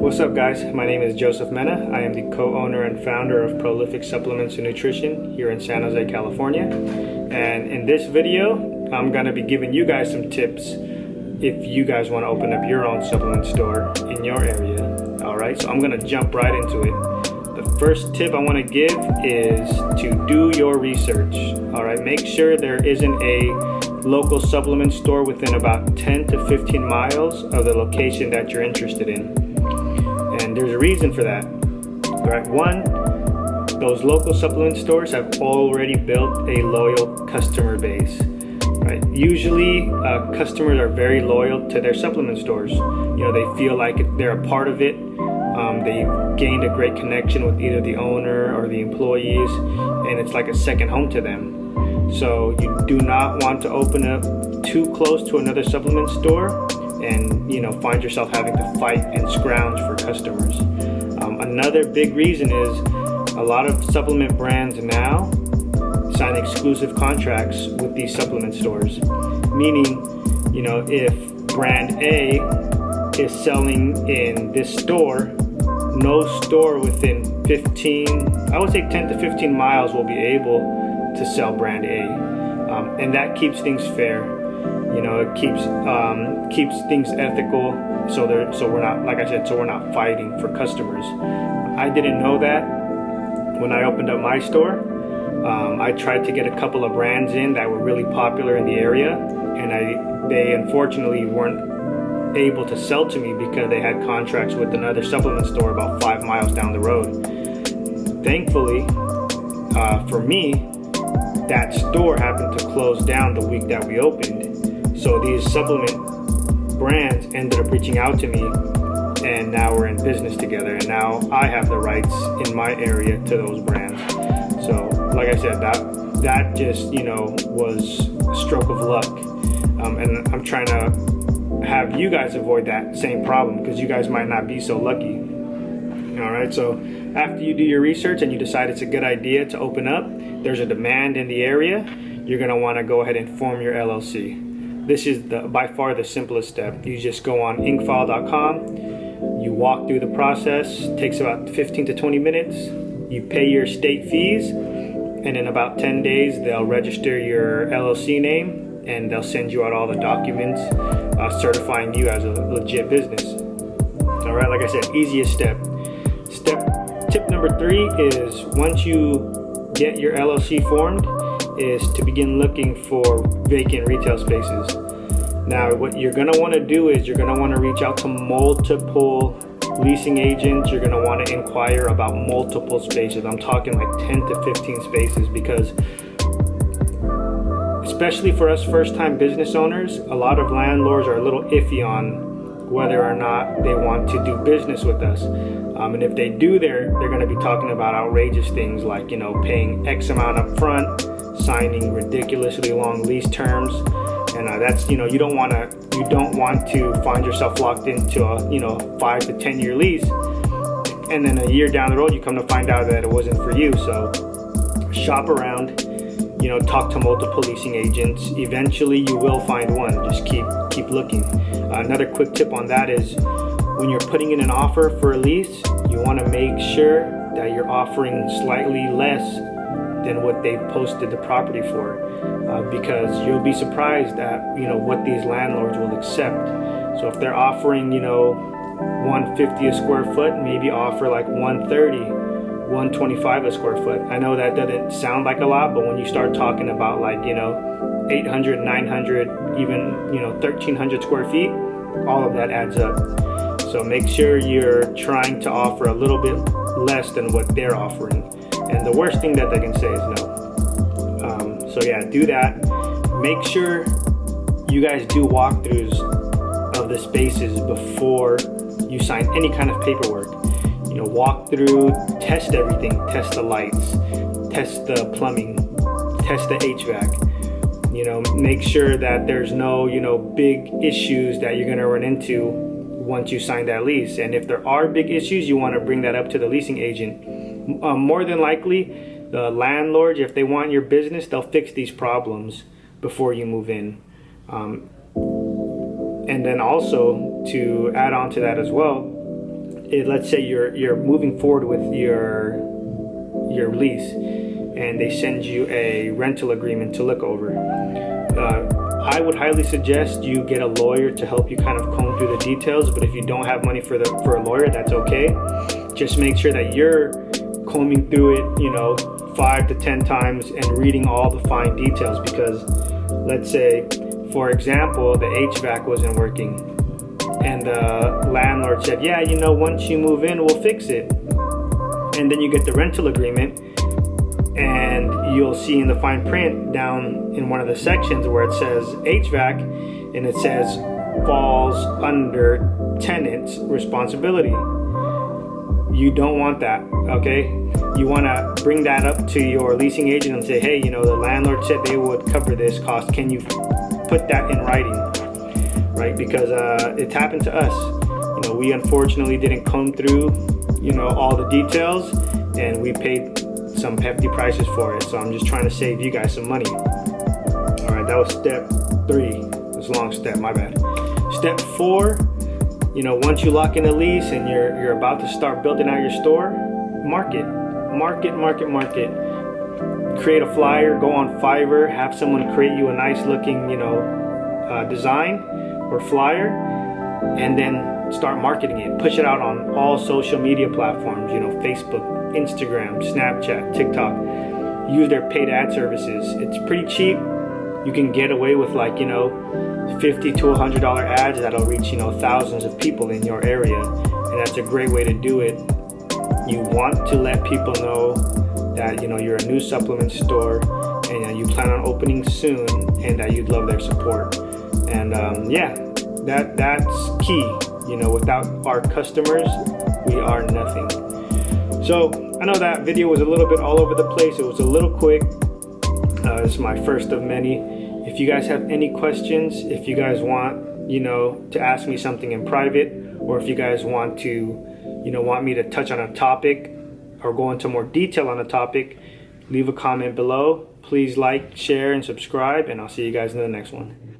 What's up, guys? My name is Joseph Mena. I am the co-owner and founder of Prolific Supplements and Nutrition here in San Jose, California. And in this video, I'm going to be giving you guys some tips if you guys want to open up your own supplement store in your area. Alright, so I'm going to jump right into it. The first tip I want to give is to do your research. Alright, make sure there isn't a local supplement store within about 10 to 15 miles of the location that you're interested in. And there's a reason for that. Right? One, those local supplement stores have already built a loyal customer base. Right? Usually, customers are very loyal to their supplement stores. You know, they feel like they're a part of it. They've gained a great connection with either the owner or the employees, and it's like a second home to them. So you do not want to open up too close to another supplement store and find yourself having to fight and scrounge for customers. Another big reason is a lot of supplement brands now sign exclusive contracts with these supplement stores, meaning if brand A is selling in this store, no store within 10 to 15 miles will be able to sell brand A, and that keeps things fair. It keeps things ethical. So we're not, like I said, we're not fighting for customers. I didn't know that when I opened up my store. I tried to get a couple of brands in that were really popular in the area, and they unfortunately weren't able to sell to me because they had contracts with another supplement store about 5 miles down the road. Thankfully, for me, that store happened to close down the week that we opened. So these supplement brands ended up reaching out to me, and now we're in business together, and now I have the rights in my area to those brands. So like I said, that just was a stroke of luck, and I'm trying to have you guys avoid that same problem because you guys might not be so lucky. Alright, so after you do your research and you decide it's a good idea to open up, there's a demand in the area, you're going to want to go ahead and form your LLC. This is by far the simplest step. You just go on incfile.com, you walk through the process, it takes about 15 to 20 minutes, you pay your state fees, and in about 10 days they'll register your LLC name and they'll send you out all the documents certifying you as a legit business. Alright, like I said, easiest step. Tip number 3 is once you get your LLC formed, is to begin looking for vacant retail spaces. Now, what you're going to want to do is you're going to want to reach out to multiple leasing agents. You're going to want to inquire about multiple spaces. I'm talking like 10 to 15 spaces, because especially for us first-time business owners, a lot of landlords are a little iffy on whether or not they want to do business with us. And if they do, they're going to be talking about outrageous things like paying X amount up front, signing ridiculously long lease terms, and that's you don't want to find yourself locked into a 5 to 10 year lease, and then a year down the road you come to find out that it wasn't for you. So shop around, talk to multiple leasing agents. Eventually you will find one. Just keep looking. Another quick tip on that is when you're putting in an offer for a lease, you want to make sure that you're offering slightly less than what they've posted the property for, because you'll be surprised at what these landlords will accept. So if they're offering $150 a square foot, maybe offer like $130, $125 a square foot. I know that doesn't sound like a lot, but when you start talking about like 800, 900, even 1,300 square feet, all of that adds up. So make sure you're trying to offer a little bit less than what they're offering. And the worst thing that they can say is no. So yeah, do that. Make sure you guys do walkthroughs of the spaces before you sign any kind of paperwork. Walk through, test everything, test the lights, test the plumbing, test the HVAC. Make sure that there's no, big issues that you're gonna run into once you sign that lease. And if there are big issues, you want to bring that up to the leasing agent. More than likely, the landlords, if they want your business, they'll fix these problems before you move in. And then also, to add on to that as well, let's say you're moving forward with your lease, and they send you a rental agreement to look over. I would highly suggest you get a lawyer to help you kind of comb through the details, but if you don't have money for a lawyer, that's okay. Just make sure that you're combing through it, 5 to 10 times and reading all the fine details, because let's say, for example, the HVAC wasn't working and the landlord said, yeah, once you move in, we'll fix it. And then you get the rental agreement, and you'll see in the fine print down in one of the sections where it says HVAC, and it says falls under tenant's responsibility. You don't want that, okay? You want to bring that up to your leasing agent and say, hey, the landlord said they would cover this cost. Can you put that in writing, right? Because it's happened to us. We unfortunately didn't comb through, all the details, and we paid some hefty prices for it. So I'm just trying to save you guys some money. All right, that was step 3. It's a long step, my bad. Step 4, once you lock in a lease and you're about to start building out your store, market. Create a flyer, go on Fiverr, have someone create you a nice looking, design or flyer, and then start marketing it. Push it out on all social media platforms, Facebook, Instagram, Snapchat, TikTok. Use their paid ad services. It's pretty cheap. You can get away with $50 to $100 ads that'll reach, thousands of people in your area. And that's a great way to do it. You want to let people know that, you're a new supplement store and you plan on opening soon, and that you'd love their support. And that's key. Without our customers, we are nothing. So I know that video was a little bit all over the place. It was a little quick. This is my first of many. If you guys have any questions, if you guys want, to ask me something in private, or if you guys want to, want me to touch on a topic or go into more detail on a topic, leave a comment below. Please like, share, and subscribe, and I'll see you guys in the next one.